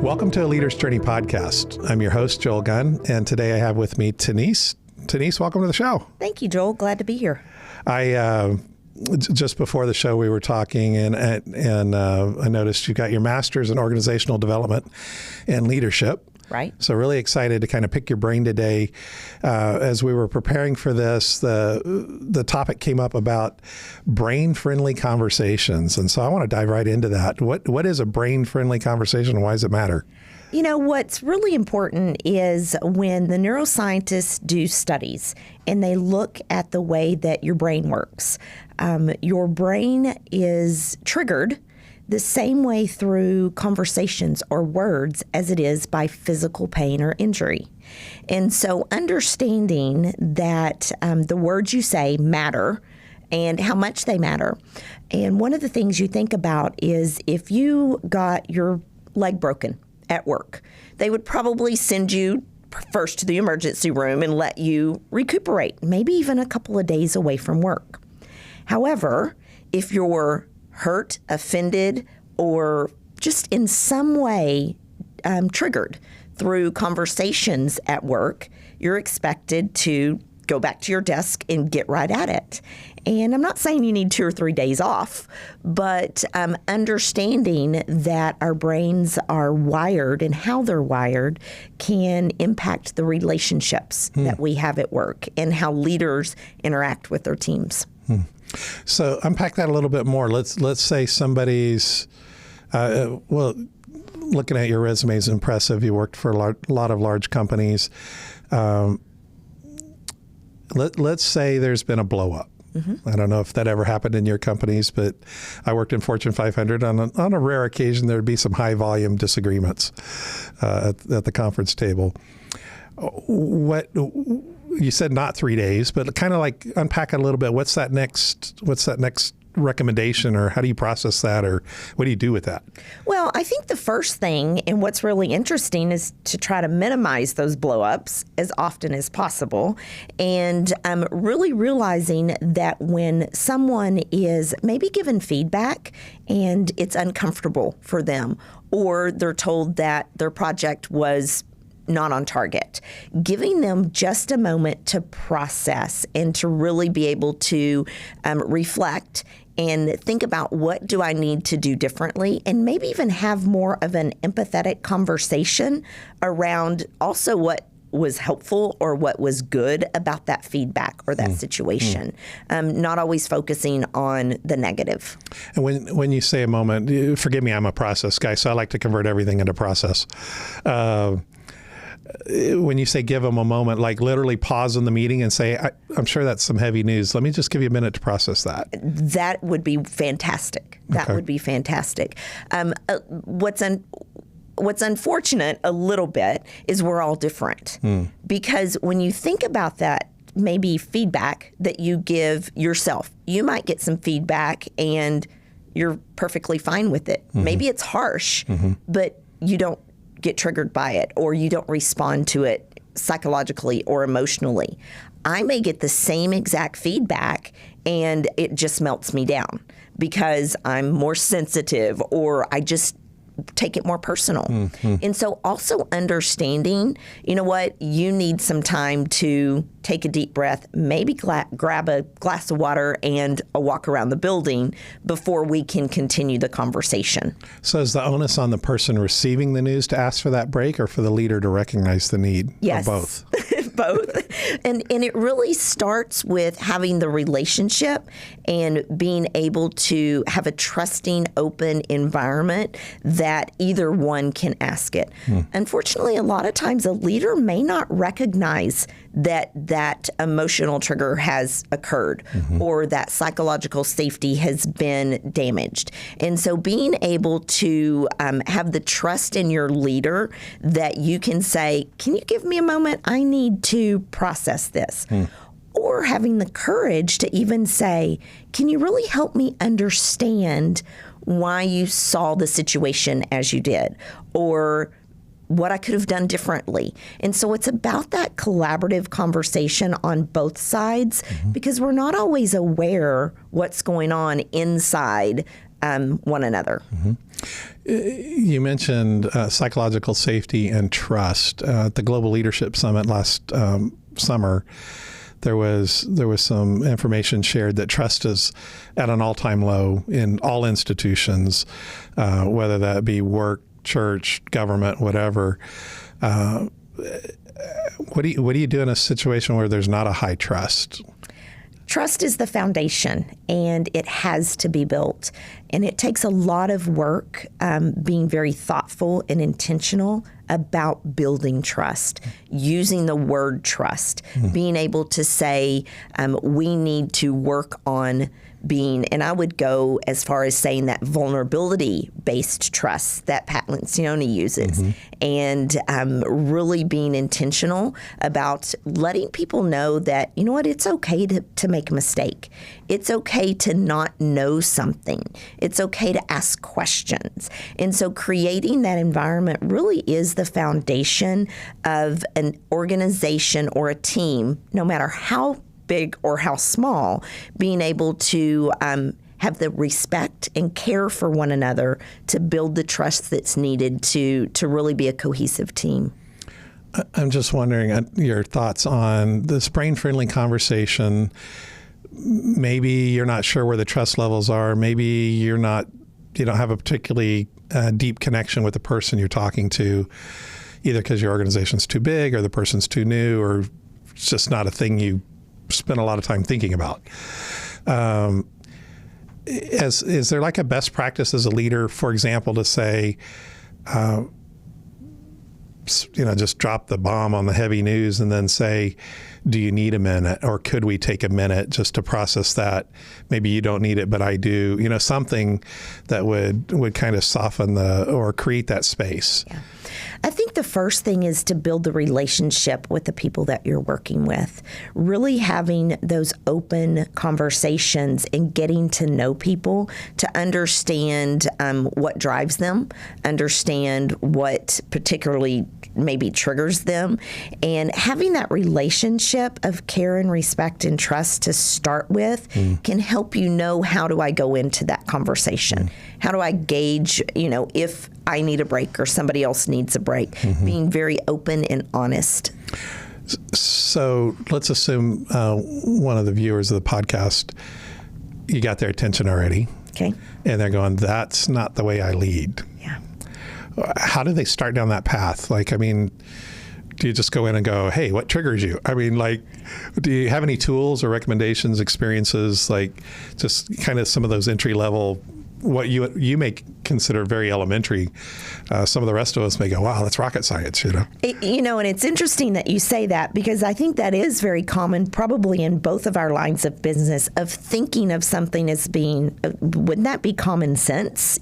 Welcome to a Leader's Journey podcast. I'm your host, Joel Gunn, and today I have with me Tenice. Tenice, welcome to the show. Thank you, Joel. Glad to be here. Just before the show, we were talking, and I noticed you got your master's in organizational development and leadership. Right. So really excited to kind of pick your brain today. As we were preparing for this, the topic came up about brain-friendly conversations. And so I want to dive right into that. What is a brain-friendly conversation and why does it matter? You know, what's really important is when the neuroscientists do studies and they look at the way that your brain works. Your brain is triggered the same way through conversations or words as it is by physical pain or injury. And so understanding that the words you say matter and how much they matter. And one of the things you think about is if you got your leg broken at work, they would probably send you first to the emergency room and let you recuperate, maybe even a couple of days away from work. However, if you're hurt, offended, or just in some way triggered through conversations at work, you're expected to go back to your desk and get right at it. And I'm not saying you need 2 or 3 days off, but understanding that our brains are wired and how they're wired can impact the relationships that we have at work and how leaders interact with their teams. So unpack that a little bit more. Let's say somebody's, looking at your resume is impressive. You worked for a lot of large companies. Let's say there's been a blow up. Mm-hmm. I don't know if that ever happened in your companies, but I worked in Fortune 500. On a rare occasion, there'd be some high volume disagreements at the conference table. You said not 3 days, but kind of like unpack it a little bit. What's that next recommendation, or how do you process that, or what do you do with that? Well, I think the first thing, and what's really interesting, is to try to minimize those blow-ups as often as possible. And really realizing that when someone is maybe given feedback and it's uncomfortable for them, or they're told that their project was not on target, giving them just a moment to process and to really be able to reflect and think about what do I need to do differently, and maybe even have more of an empathetic conversation around also what was helpful or what was good about that feedback or that situation, not always focusing on the negative. And when you say a moment, forgive me, I'm a process guy, so I like to convert everything into process. When you say give them a moment, like literally pause in the meeting and say, I'm sure that's some heavy news. Let me just give you a minute to process that. That would be fantastic. That would be fantastic. What's unfortunate a little bit is we're all different. Because when you think about that, maybe feedback that you give yourself, you might get some feedback and you're perfectly fine with it. Mm-hmm. Maybe it's harsh, but you don't get triggered by it, or you don't respond to it psychologically or emotionally. I may get the same exact feedback and it just melts me down because I'm more sensitive, or I just take it more personal. And so also understanding, you know what, you need some time to take a deep breath, maybe grab a glass of water and a walk around the building before we can continue the conversation. So is the onus on the person receiving the news to ask for that break, or for the leader to recognize the need? Yes. Or both? Both. And it really starts with having the relationship and being able to have a trusting, open environment that either one can ask it. Unfortunately, a lot of times a leader may not recognize that emotional trigger has occurred, or that psychological safety has been damaged. And so being able to have the trust in your leader that you can say, can you give me a moment? I need to process this. Or having the courage to even say, can you really help me understand why you saw the situation as you did? Or what I could have done differently. And so it's about that collaborative conversation on both sides, because we're not always aware what's going on inside one another. You mentioned psychological safety and trust. At the Global Leadership Summit last summer, there was some information shared that trust is at an all-time low in all institutions, whether that be work, church, government, whatever. What do you do in a situation where there's not a high trust? Trust is the foundation, and it has to be built. And it takes a lot of work, being very thoughtful and intentional about building trust, using the word trust, being able to say, we need to work on being, and I would go as far as saying that vulnerability-based trust that Pat Lencioni uses, and really being intentional about letting people know that, you know what, it's okay to make a mistake. It's okay to not know something. It's okay to ask questions. And so creating that environment really is the foundation of an organization or a team, no matter how big or how small, being able to have the respect and care for one another to build the trust that's needed to really be a cohesive team. I'm just wondering your thoughts on this brain-friendly conversation. Maybe you're not sure where the trust levels are. Maybe you don't have a particularly deep connection with the person you're talking to, either because your organization's too big or the person's too new, or it's just not a thing you spend a lot of time thinking about. Is there like a best practice as a leader, for example, to say, just drop the bomb on the heavy news and then say, do you need a minute, or could we take a minute just to process that? Maybe you don't need it, but I do. Something that would kind of soften or create that space. Yeah. I think the first thing is to build the relationship with the people that you're working with. Really having those open conversations and getting to know people to understand what drives them, understand what particularly maybe triggers them, and having that relationship of care and respect and trust to start with can help you know, how do I go into that conversation? How do I gauge, if I need a break or somebody else needs a break? Being very open and honest. So let's assume one of the viewers of the podcast, you got their attention already. Okay. And they're going, that's not the way I lead. Yeah. How do they start down that path? Do you just go in and go, hey, what triggers you? Do you have any tools or recommendations, experiences, just kind of some of those entry level, what you may consider very elementary? Some of the rest of us may go, wow, that's rocket science, And it's interesting that you say that, because I think that is very common, probably in both of our lines of business, of thinking of something as being, wouldn't that be common sense?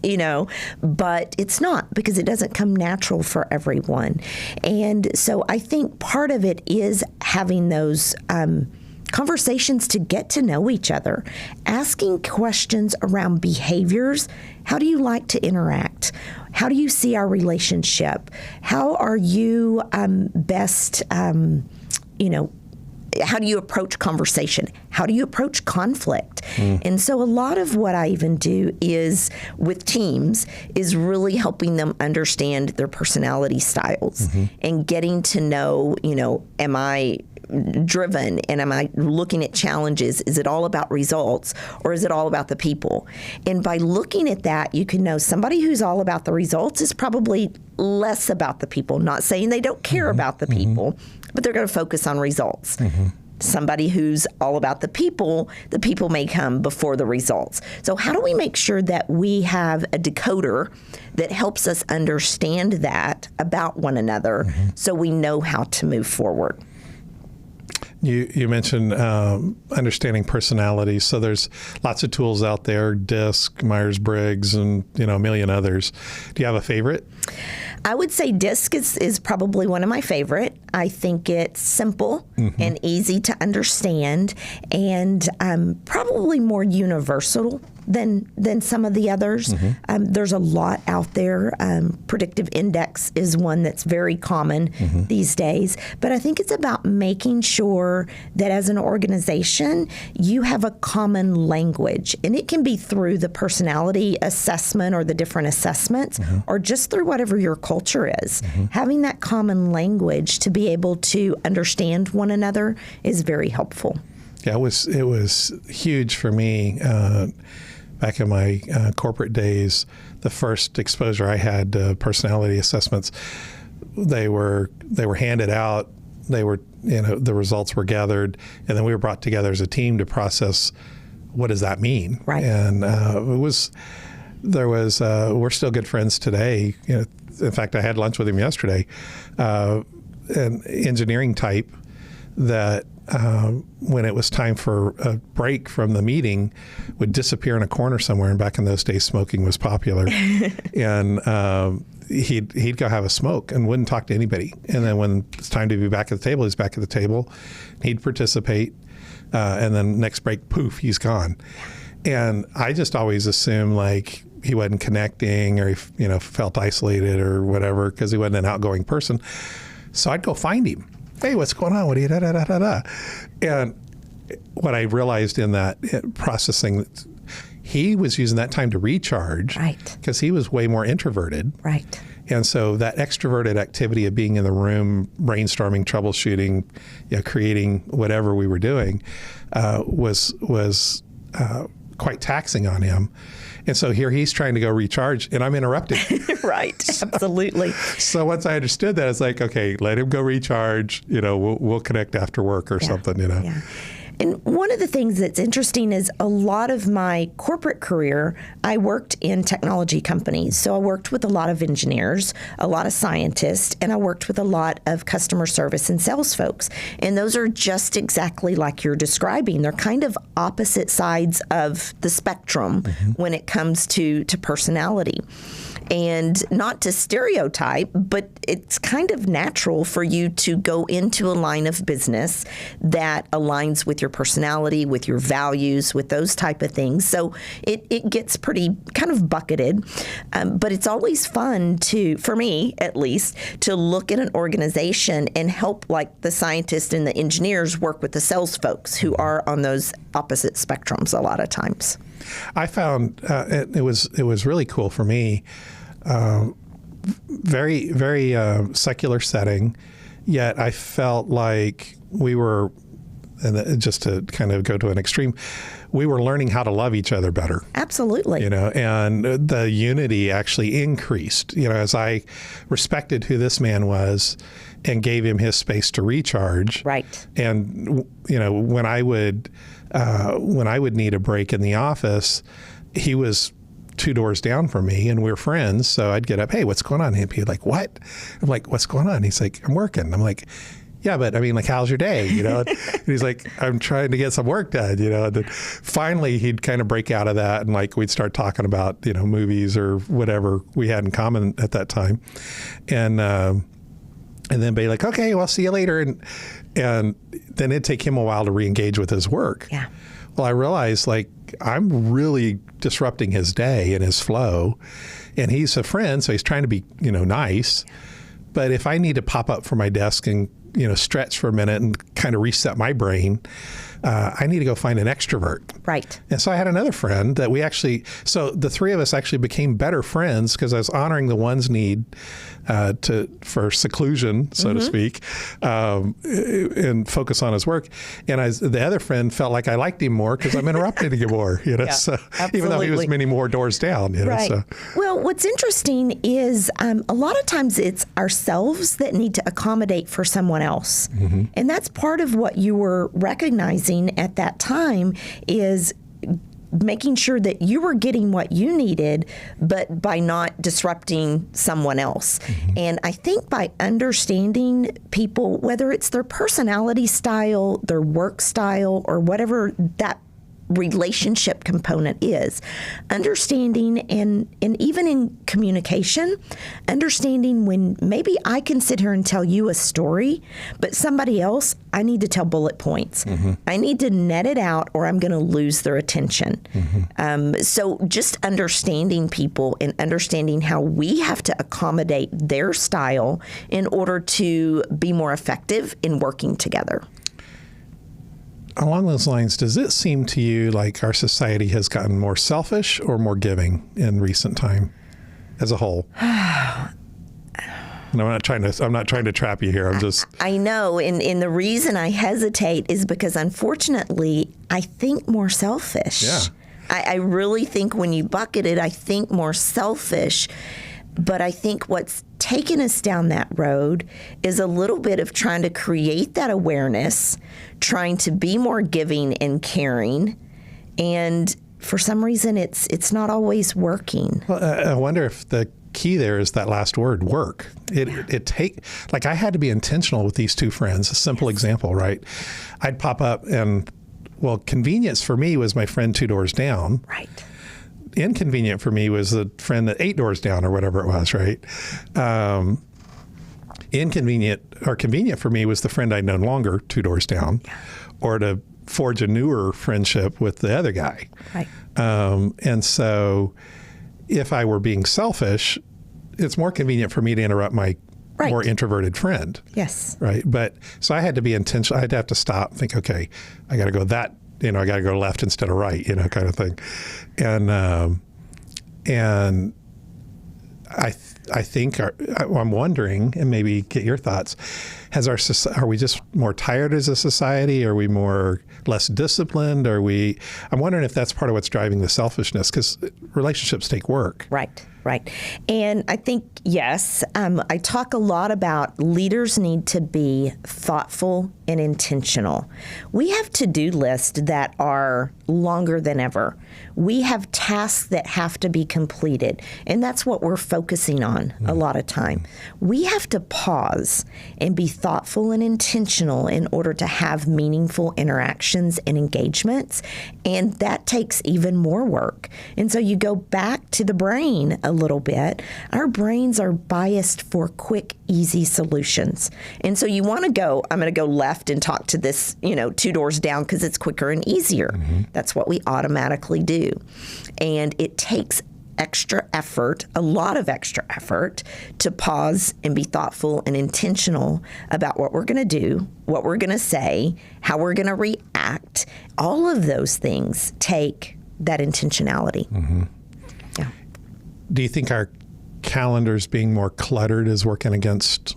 But it's not, because it doesn't come natural for everyone. And so I think part of it is having those conversations to get to know each other, asking questions around behaviors. How do you like to interact? How do you see our relationship? How are you best, how do you approach conversation? How do you approach conflict? And so a lot of what I even do is with teams is really helping them understand their personality styles and getting to know, am I driven, and am I looking at challenges? Is it all about results, or is it all about the people? And by looking at that, you can know somebody who's all about the results is probably less about the people. Not saying they don't care about the people, but they're going to focus on results. Somebody who's all about the people may come before the results. So how do we make sure that we have a decoder that helps us understand that about one another so we know how to move forward? You mentioned understanding personalities. So there's lots of tools out there, DISC, Myers-Briggs, and a million others. Do you have a favorite? I would say DISC is probably one of my favorite. I think it's simple and easy to understand, and probably more universal than some of the others. There's a lot out there. Predictive index is one that's very common these days. But I think it's about making sure that as an organization, you have a common language. And it can be through the personality assessment or the different assessments, or just through whatever your culture is. Having that common language to be able to understand one another is very helpful. Yeah, it was huge for me. Back in my corporate days, the first exposure I had to personality assessments, they were handed out. They were, the results were gathered, and then we were brought together as a team to process what does that mean. Right. And we're still good friends today. In fact, I had lunch with him yesterday. An engineering type that when it was time for a break from the meeting, would disappear in a corner somewhere. And back in those days, smoking was popular. And he'd go have a smoke and wouldn't talk to anybody. And then when it's time to be back at the table, he's back at the table. He'd participate. And then next break, poof, he's gone. And I just always assumed like he wasn't connecting, or he felt isolated or whatever, because he wasn't an outgoing person. So I'd go find him. Hey, what's going on? What are you da-da-da-da-da? And what I realized in that processing, he was using that time to recharge. Right. Because he was way more introverted. Right. And so that extroverted activity of being in the room, brainstorming, troubleshooting, creating whatever we were doing, was quite taxing on him. And so here he's trying to go recharge, and I'm interrupting. Right, absolutely. So once I understood that, it's like, okay, let him go recharge. We'll connect after work or something. Yeah. And one of the things that's interesting is a lot of my corporate career, I worked in technology companies. So I worked with a lot of engineers, a lot of scientists, and I worked with a lot of customer service and sales folks. And those are just exactly like you're describing. They're kind of opposite sides of the spectrum when it comes to personality. And not to stereotype, but it's kind of natural for you to go into a line of business that aligns with your personality, with your values, with those type of things. So it gets pretty kind of bucketed. But it's always fun for me at least, to look at an organization and help like the scientists and the engineers work with the sales folks who are on those opposite spectrums a lot of times. I found it was really cool for me. Very, very secular setting, yet I felt like we were, and just to kind of go to an extreme, we were learning how to love each other better. Absolutely. And the unity actually increased, as I respected who this man was and gave him his space to recharge. Right. And, when I would need a break in the office, he was 2 doors down from me, and we're friends. So I'd get up, hey, what's going on? He'd be like, what? I'm like, what's going on? He's like, I'm working. I'm like, yeah, but I mean, like, how's your day? And he's like, I'm trying to get some work done, And then finally he'd kind of break out of that, and like, we'd start talking about, movies or whatever we had in common at that time. And then be like, okay, well, see you later. And then it'd take him a while to re-engage with his work. Yeah. Well, I realized like I'm really disrupting his day and his flow, and he's a friend, so he's trying to be, nice. But if I need to pop up from my desk and, stretch for a minute and kind of reset my brain, I need to go find an extrovert. Right. And so I had another friend that so the three of us actually became better friends because I was honoring the one's need for seclusion, so to speak, and focus on his work. And the other friend felt like I liked him more because I'm interrupting him more, Yeah, so absolutely. even though he was many more doors down, Right. So. Well, what's interesting is a lot of times it's ourselves that need to accommodate for someone else. And that's part of what you were recognizing at that time is making sure that you were getting what you needed, but by not disrupting someone else. And I think by understanding people, whether it's their personality style, their work style, or whatever that relationship component is. Understanding and even in communication, understanding when maybe I can sit here and tell you a story, but somebody else, I need to tell bullet points. I need to net it out or I'm going to lose their attention. So just understanding people and understanding how we have to accommodate their style in order to be more effective in working together. Along those lines, does it seem to you like our society has gotten more selfish or more giving in recent time as a whole? And I'm not trying to trap you here. I know. And the reason I hesitate is because, unfortunately, I think more selfish. Yeah. I really think when you bucket it, I think more selfish. But I think what's taken us down that road is a little bit of trying to create that awareness, trying to be more giving and caring. And for some reason, it's not always working. Well, I wonder if the key there is that last word, work. I had to be intentional with these two friends. A simple example, right? I'd pop up and, convenience for me was my friend 2 doors down. Right. Inconvenient for me was the friend that 8 doors down or whatever it was, right? Inconvenient or convenient for me was the friend I'd known longer, 2 doors down, or to forge a newer friendship with the other guy. Right. And so if I were being selfish, it's more convenient for me to interrupt my more introverted friend. Yes. Right. But so I had to be intentional. I'd have to stop and think, okay, I got to go I got to go left instead of right, kind of thing. And I think I'm wondering, and maybe get your thoughts, are we just more tired as a society? Are we less disciplined? I'm wondering if that's part of what's driving the selfishness, because relationships take work. Right. And I think, yes, I talk a lot about leaders need to be thoughtful and intentional. We have to-do lists that are longer than ever. We have tasks that have to be completed, and that's what we're focusing on a lot of time. We have to pause and be thoughtful and intentional in order to have meaningful interactions and engagements, and that takes even more work. And so you go back to the brain a little bit. Our brains are biased for quick, easy solutions. And so you want to go, I'm going to go left and talk to this, 2 doors down because it's quicker and easier. That's what we automatically do. And it takes extra effort, a lot of extra effort, to pause and be thoughtful and intentional about what we're going to do, what we're going to say, how we're going to react. All of those things take that intentionality. Yeah. Do you think our calendars being more cluttered is working against?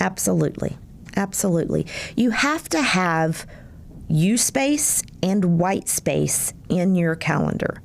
Absolutely. You have to have you space and white space in your calendar.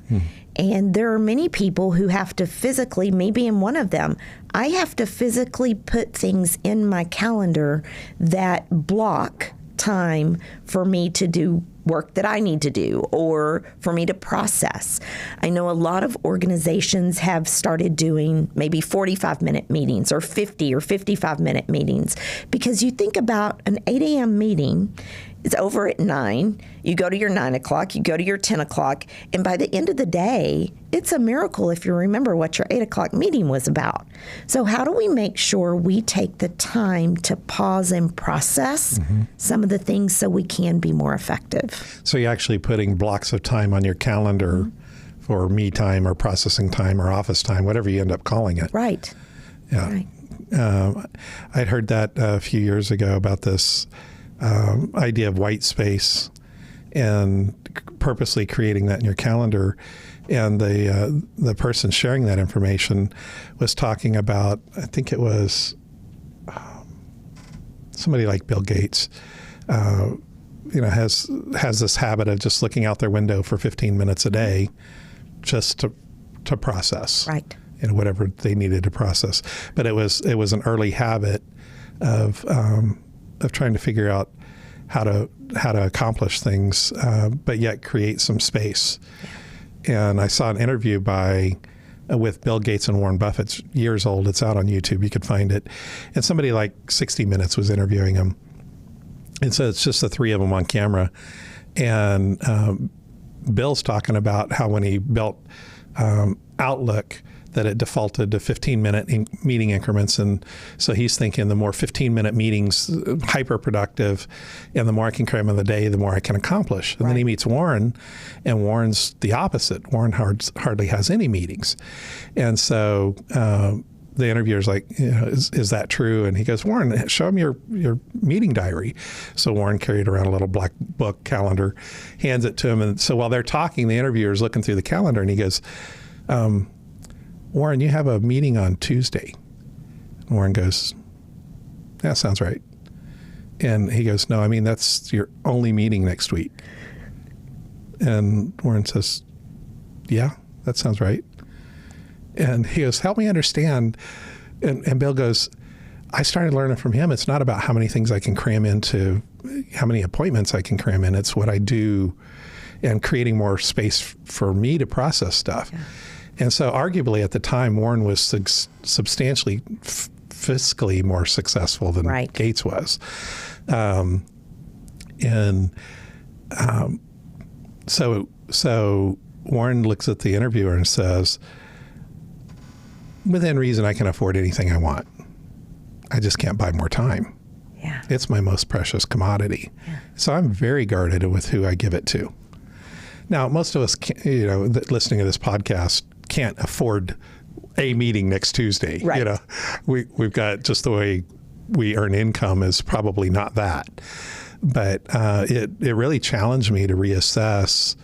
And there are many people who have to physically, me being one of them, I have to physically put things in my calendar that block time for me to do work that I need to do or for me to process. I know a lot of organizations have started doing maybe 45-minute meetings or 50 or 55-minute meetings, because you think about an 8 a.m. meeting, it's over at 9, you go to your 9 o'clock, you go to your 10 o'clock, and by the end of the day, it's a miracle if you remember what your 8 o'clock meeting was about. So how do we make sure we take the time to pause and process some of the things so we can be more effective? So you're actually putting blocks of time on your calendar for me time or processing time or office time, whatever you end up calling it. Right. Yeah. Right. I'd heard that a few years ago about this idea of white space and purposely creating that in your calendar. And the person sharing that information was talking about, I think it was somebody like Bill Gates, has this habit of just looking out their window for 15 minutes a day just to process. Right. Whatever they needed to process. But it was an early habit of trying to figure out how to accomplish things, but yet create some space. And I saw an interview with Bill Gates and Warren Buffett. It's years old. It's out on YouTube. You could find it. And somebody like 60 Minutes was interviewing him. And so it's just the three of them on camera. And Bill's talking about how when he built Outlook, that it defaulted to 15-minute meeting increments. And so he's thinking the more 15-minute meetings, hyper productive, and the more I can cram in the day, the more I can accomplish. And then he meets Warren, and Warren's the opposite. Warren hardly has any meetings. And so the interviewer's like, is that true? And he goes, Warren, show him your meeting diary. So Warren carried around a little black book calendar, hands it to him. And so while they're talking, the interviewer's looking through the calendar, and he goes, Warren, you have a meeting on Tuesday. Warren goes, that sounds right. And he goes, no, I mean, that's your only meeting next week. And Warren says, yeah, that sounds right. And he goes, help me understand. And Bill goes, I started learning from him. It's not about how many things I can cram into, how many appointments I can cram in. It's what I do and creating more space for me to process stuff. Yeah. And so arguably at the time, Warren was substantially fiscally more successful than Gates was. So Warren looks at the interviewer and says, within reason, I can afford anything I want. I just can't buy more time. Yeah. It's my most precious commodity. Yeah. So I'm very guarded with who I give it to. Now, most of us, listening to this podcast, can't afford a meeting next Tuesday. Right. We've got just the way we earn income is probably not that. But it really challenged me to reassess,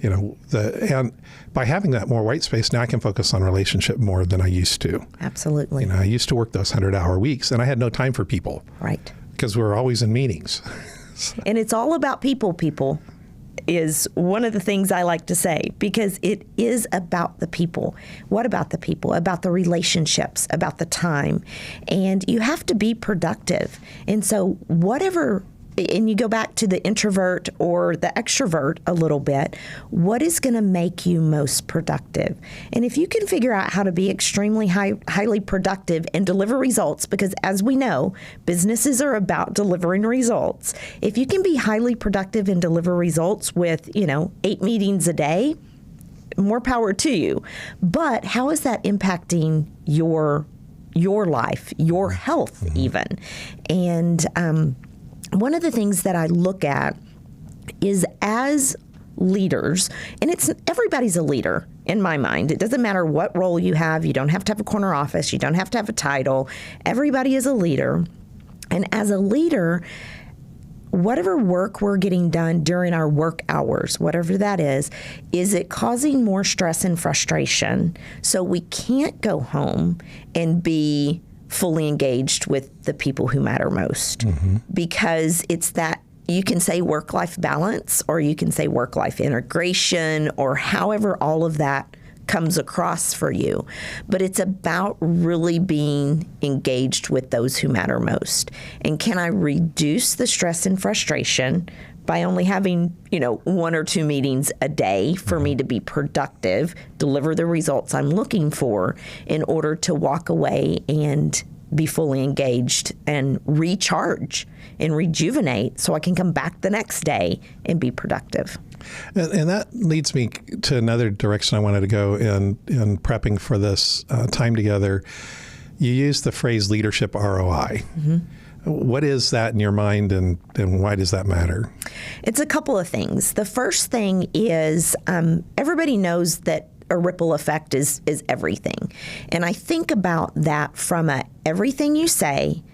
and by having that more white space, now I can focus on relationship more than I used to. Absolutely. I used to work those 100-hour weeks, and I had no time for people. Right. Because we were always in meetings. And it's all about people is one of the things I like to say, because it is about the people. What about the people? About the relationships, about the time. And you have to be productive. And so whatever, and you go back to the introvert or the extrovert a little bit, what is going to make you most productive? And if you can figure out how to be extremely highly productive and deliver results, because as we know, businesses are about delivering results. If you can be highly productive and deliver results with, 8 meetings a day, more power to you. But how is that impacting your life, your health even? And one of the things that I look at is as leaders, and everybody's a leader in my mind. It doesn't matter what role you have. You don't have to have a corner office. You don't have to have a title. Everybody is a leader. And as a leader, whatever work we're getting done during our work hours, whatever that is it causing more stress and frustration so we can't go home and be fully engaged with the people who matter most? Mm-hmm. Because it's that, you can say work-life balance, or you can say work-life integration, or however all of that comes across for you. But it's about really being engaged with those who matter most. And can I reduce the stress and frustration by only having, 1 or 2 meetings a day for me to be productive, deliver the results I'm looking for, in order to walk away and be fully engaged and recharge and rejuvenate so I can come back the next day and be productive. And that leads me to another direction I wanted to go in prepping for this time together. You used the phrase leadership ROI. Mm-hmm. What is that in your mind, and why does that matter? It's a couple of things. The first thing is everybody knows that a ripple effect is everything. And I think about that from everything you say,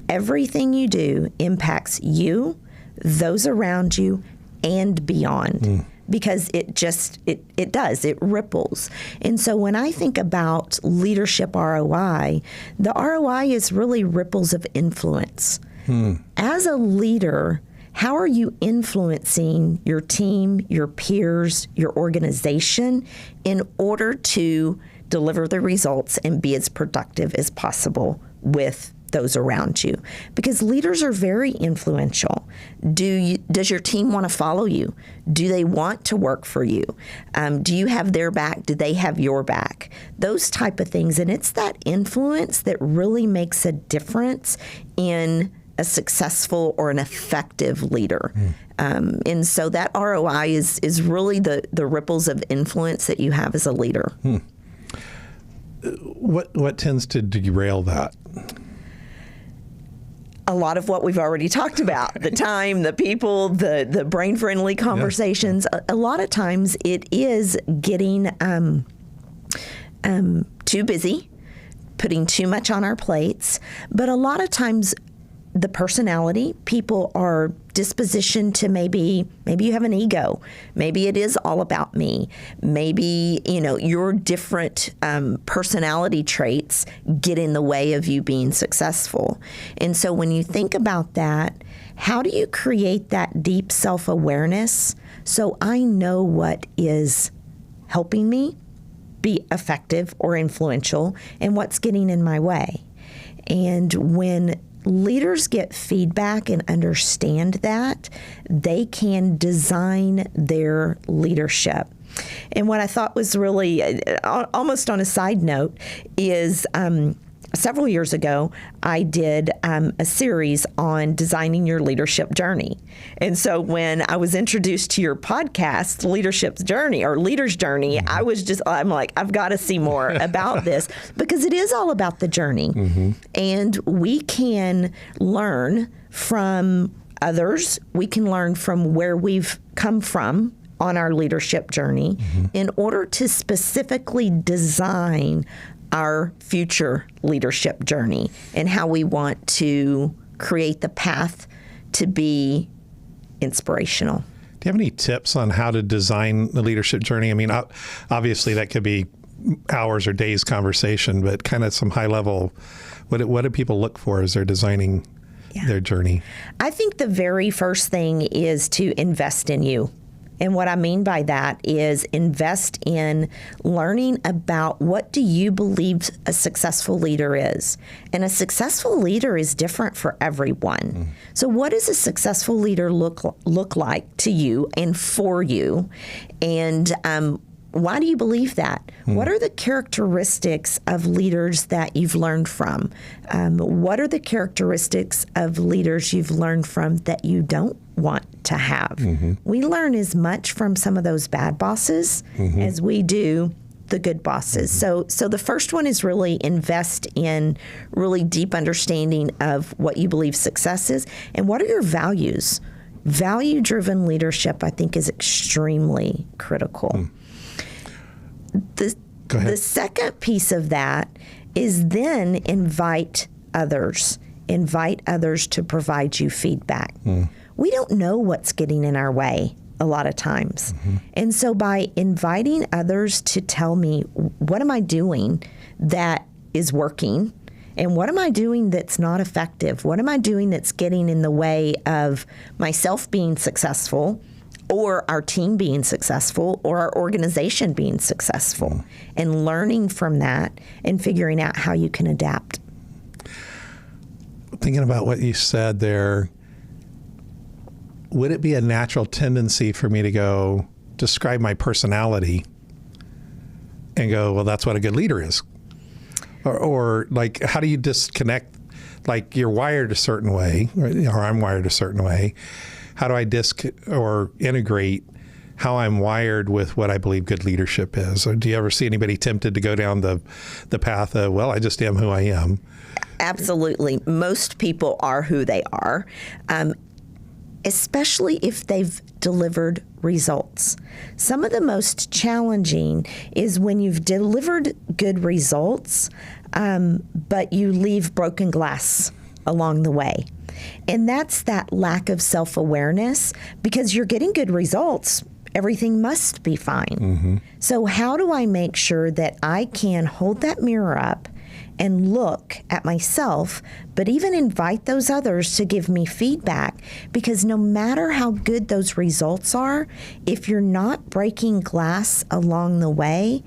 everything you do impacts you, those around you, and beyond. Because it does, it ripples. And so when I think about leadership ROI, the ROI is really ripples of influence. As a leader, how are you influencing your team, your peers, your organization in order to deliver the results and be as productive as possible with those around you? Because leaders are very influential. Does your team want to follow you? Do they want to work for you? Do you have their back? Do they have your back? Those type of things. And it's that influence that really makes a difference in a successful or an effective leader. And so that ROI is really the ripples of influence that you have as a leader. What tends to derail that? A lot of what we've already talked about, the time, the people, the brain-friendly conversations. Yeah. A lot of times it is getting too busy, putting too much on our plates. But a lot of times the personality, people are dispositioned to maybe you have an ego. Maybe it is all about me. Maybe, your different personality traits get in the way of you being successful. And so when you think about that, how do you create that deep self-awareness so I know what is helping me be effective or influential and what's getting in my way? And when leaders get feedback and understand that, they can design their leadership. And what I thought was really almost on a side note is several years ago, I did a series on designing your leadership journey. And so when I was introduced to your podcast, Leadership's Journey or Leader's Journey, I'm like, I've got to see more about this because it is all about the journey. Mm-hmm. And we can learn from others. We can learn from where we've come from on our leadership journey in order to specifically design our future leadership journey and how we want to create the path to be inspirational. Do you have any tips on how to design the leadership journey? I mean, obviously that could be hours or days conversation, but kind of some high level, what do people look for as they're designing their journey? I think the very first thing is to invest in you. And what I mean by that is invest in learning about what do you believe a successful leader is. And a successful leader is different for everyone. So what does a successful leader look like to you and for you? And why do you believe that? What are the characteristics of leaders that you've learned from? What are the characteristics of leaders you've learned from that you don't want to have? We learn as much from some of those bad bosses as we do the good bosses. So the first one is really invest in really deep understanding of what you believe success is and what are your values. Value-driven leadership, I think, is extremely critical. The second piece of that is then invite others to provide you feedback. We don't know what's getting in our way a lot of times. And so by inviting others to tell me, what am I doing that is working? And what am I doing that's not effective? What am I doing that's getting in the way of myself being successful or our team being successful or our organization being successful? And learning from that and figuring out how you can adapt. Thinking about what you said there, would it be a natural tendency for me to go describe my personality and go, well, that's what a good leader is? Or like, how do you disconnect? Like, you're wired a certain way, or I'm wired a certain way. How do I integrate how I'm wired with what I believe good leadership is? Or do you ever see anybody tempted to go down the path of, well, I just am who I am? Absolutely. Most people are who they are, especially if they've delivered results. Some of the most challenging is when you've delivered good results, but you leave broken glass along the way. And that's that lack of self-awareness because you're getting good results. Everything must be fine. So how do I make sure that I can hold that mirror up and look at myself, but even invite those others to give me feedback? Because no matter how good those results are, if you're not breaking glass along the way,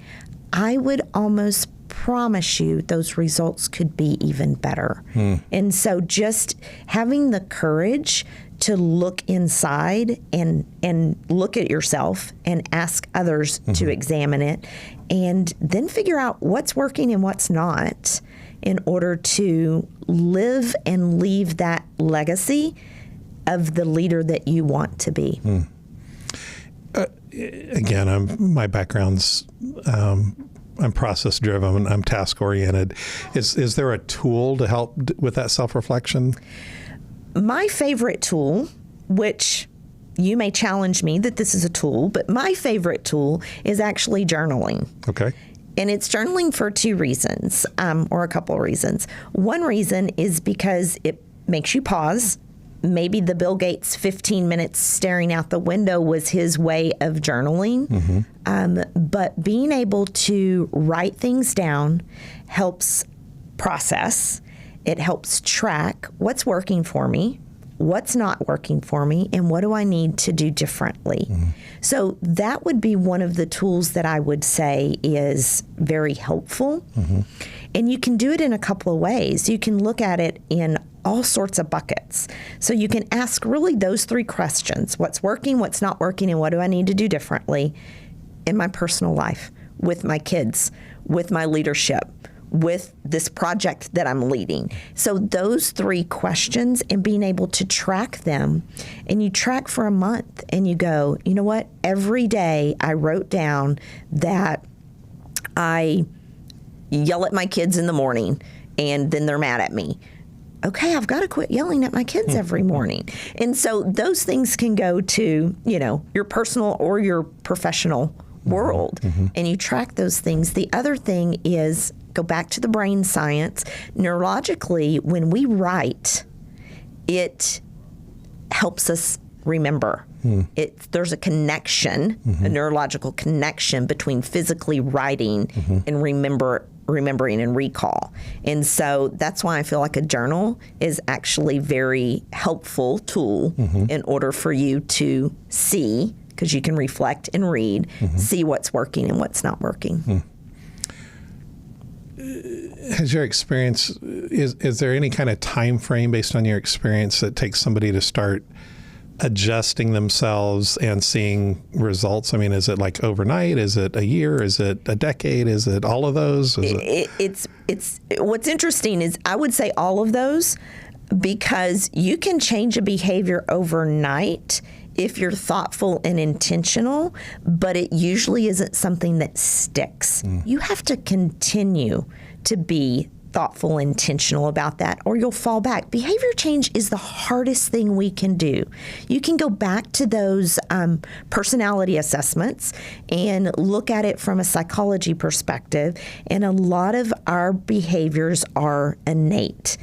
I would almost promise you those results could be even better. And so just having the courage to look inside and look at yourself and ask others to examine it and then figure out what's working and what's not in order to live and leave that legacy of the leader that you want to be. Again, my background's, I'm process driven, I'm task oriented. Is there a tool to help with that self-reflection? My favorite tool, which you may challenge me that this is a tool, but my favorite tool is actually journaling. Okay. And it's journaling for two reasons, or a couple of reasons. One reason is because it makes you pause. Maybe the Bill Gates 15 minutes staring out the window was his way of journaling. But being able to write things down helps process. It helps track what's working for me, what's not working for me, and what do I need to do differently. So that would be one of the tools that I would say is very helpful. And you can do it in a couple of ways. You can look at it in all sorts of buckets. So you can ask really those three questions: what's working, what's not working, and what do I need to do differently in my personal life, with my kids, with my leadership, with this project that I'm leading. So those three questions, and being able to track them, and you track for a month and you go, you know what, every day I wrote down that I yell at my kids in the morning and then they're mad at me. Okay, I've got to quit yelling at my kids every morning. And so those things can go to, your personal or your professional world, and you track those things. The other thing is, go back to the brain science. Neurologically, when we write, it helps us remember. There's a connection, a neurological connection between physically writing and remembering and recall. And so that's why I feel like a journal is actually very helpful tool in order for you to see, because you can reflect and read, see what's working and what's not working. Has your experience, is there any kind of time frame based on your experience that takes somebody to start adjusting themselves and seeing results? I mean, is it like overnight? Is it a year? Is it a decade? Is it all of those? It's what's interesting is I would say all of those, because you can change a behavior overnight if you're thoughtful and intentional, but it usually isn't something that sticks. You have to continue to be thoughtful, intentional about that, or you'll fall back. Behavior change is the hardest thing we can do. You can go back to those personality assessments and look at it from a psychology perspective, and a lot of our behaviors are innate.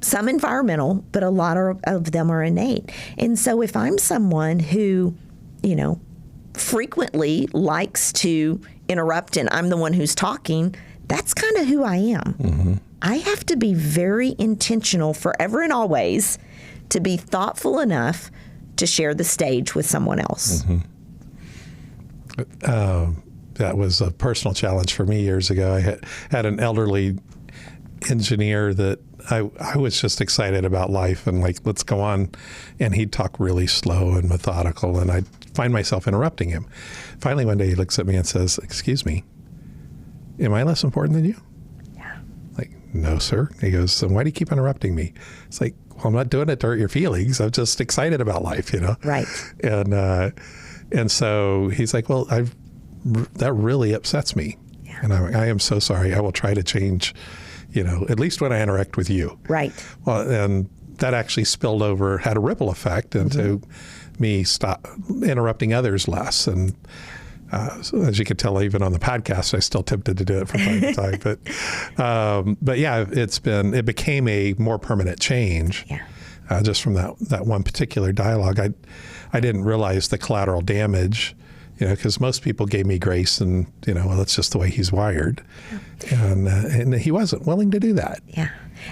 Some environmental, but a lot of them are innate. And so if I'm someone who, frequently likes to interrupt and I'm the one who's talking, that's kind of who I am. I have to be very intentional forever and always to be thoughtful enough to share the stage with someone else. That was a personal challenge for me years ago. I had an elderly engineer that I was just excited about life and like, let's go on. And he'd talk really slow and methodical, and I'd find myself interrupting him. Finally, one day he looks at me and says, "Excuse me, am I less important than you?" Yeah. Like, "No, sir." He goes, "Then why do you keep interrupting me?" It's like, well, I'm not doing it to hurt your feelings. I'm just excited about life, Right. And so he's like, "Well, that really upsets me." Yeah. And I am so sorry. I will try to change, at least when I interact with you. Right. Well, and that actually spilled over, had a ripple effect into me stop interrupting others less. And so as you could tell, even on the podcast, I still tempted to do it from time to time. But yeah, it became a more permanent change. Yeah. Just from that one particular dialogue. I didn't realize the collateral damage, because most people gave me grace and, well, that's just the way he's wired. Yeah. And he wasn't willing to do that. Yeah.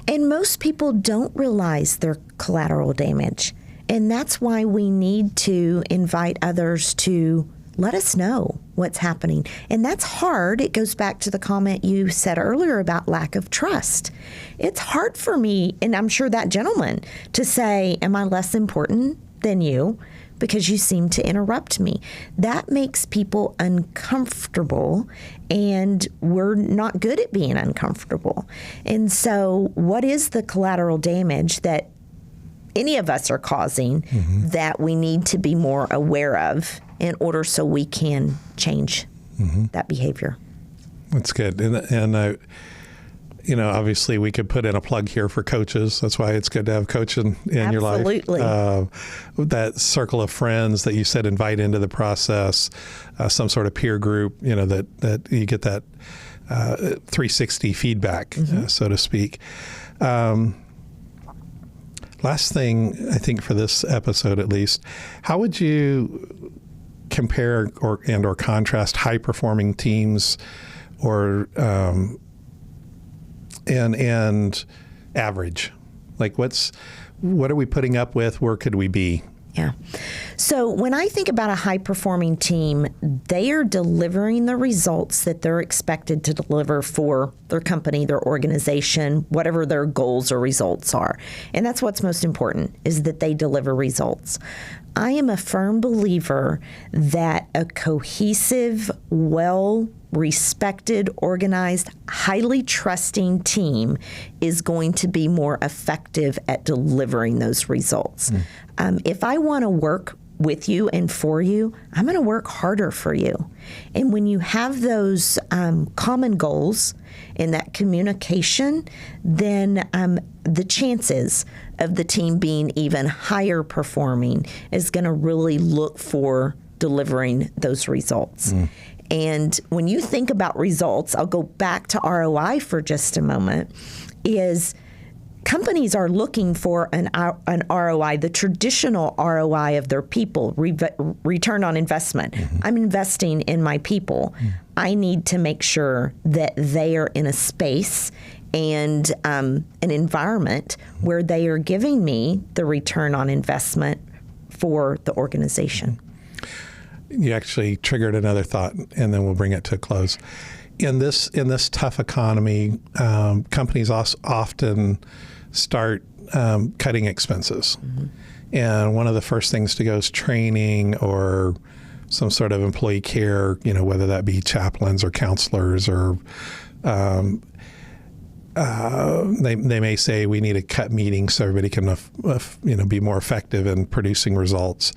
And most people don't realize their collateral damage. And that's why we need to invite others to let us know what's happening. And that's hard. It goes back to the comment you said earlier about lack of trust. It's hard for me, and I'm sure that gentleman, to say, am I less important than you? because you seem to interrupt me. That makes people uncomfortable, and we're not good at being uncomfortable. And so what is the collateral damage that any of us are causing that we need to be more aware of in order so we can change that behavior? That's good. And obviously we could put in a plug here for coaches. That's why it's good to have coaching in your life. Absolutely. That circle of friends that you said invite into the process, some sort of peer group, that you get that 360 feedback, so to speak. Last thing, I think for this episode at least, how would you compare or contrast high-performing teams or and average? Like what are we putting up with? Where could we be? Yeah. So when I think about a high-performing team, they are delivering the results that they're expected to deliver for their company, their organization, whatever their goals or results are. And that's what's most important, is that they deliver results. I am a firm believer that a cohesive, well-respected, organized, highly trusting team is going to be more effective at delivering those results. If I want to work with you and for you, I'm going to work harder for you. And when you have those common goals and that communication, then the chances of the team being even higher performing is going to really look for delivering those results. And when you think about results, I'll go back to ROI for just a moment, is companies are looking for an ROI, the traditional ROI of their people, return on investment. I'm investing in my people. I need to make sure that they are in a space and an environment where they are giving me the return on investment for the organization. You actually triggered another thought, and then we'll bring it to a close. In this tough economy, companies often start cutting expenses. And one of the first things to go is training or some sort of employee care, whether that be chaplains or counselors, or they may say we need to cut meetings so everybody can be more effective in producing results.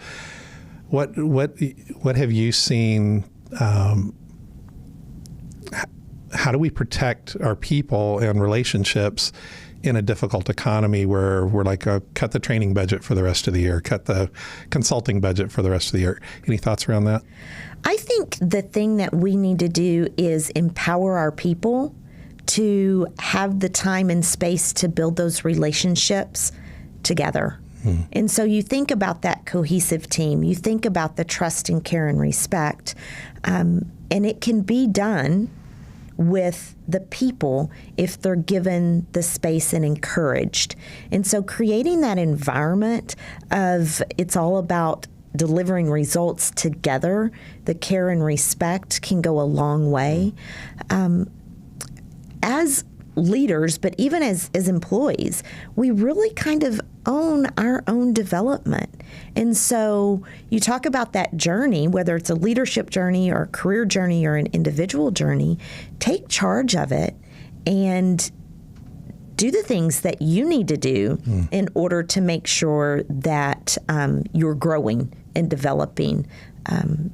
What have you seen? How do we protect our people and relationships in a difficult economy where we're like, cut the training budget for the rest of the year, cut the consulting budget for the rest of the year? Any thoughts around that? I think the thing that we need to do is empower our people to have the time and space to build those relationships together. And so you think about that cohesive team, you think about the trust and care and respect, and it can be done with the people if they're given the space and encouraged. And so creating that environment of it's all about delivering results together, the care and respect can go a long way. As leaders, but even as employees, we really kind of own our own development. And so you talk about that journey, whether it's a leadership journey or a career journey or an individual journey, take charge of it and do the things that you need to do in order to make sure that you're growing and developing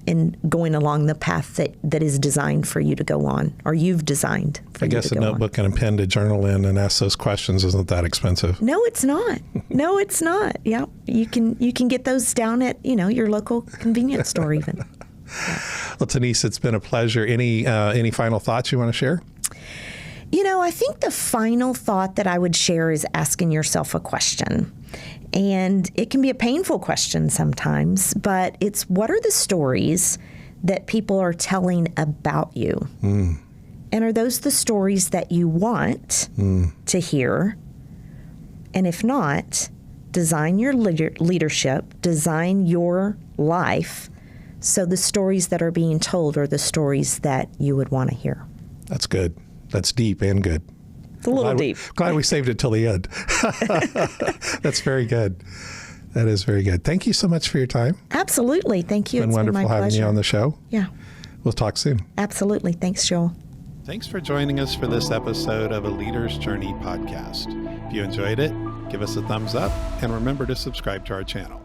and going along the path that is designed for you to go on, or you've designed for you to go on. I guess a notebook and a pen to journal in and ask those questions isn't that expensive. No, it's not. No, it's not. Yeah, you can get those down at your local convenience store even. Well, Tenice, it's been a pleasure. Any final thoughts you want to share? I think the final thought that I would share is asking yourself a question. And it can be a painful question sometimes, but it's, what are the stories that people are telling about you? And are those the stories that you want to hear? And if not, design your leadership, design your life so the stories that are being told are the stories that you would want to hear. That's good. That's deep and good. It's a little deep. Glad we saved it till the end. That's very good. That is very good. Thank you so much for your time. Absolutely. Thank you. It's been wonderful having you on the show. Yeah. We'll talk soon. Absolutely. Thanks, Joel. Thanks for joining us for this episode of A Leader's Journey podcast. If you enjoyed it, give us a thumbs up and remember to subscribe to our channel.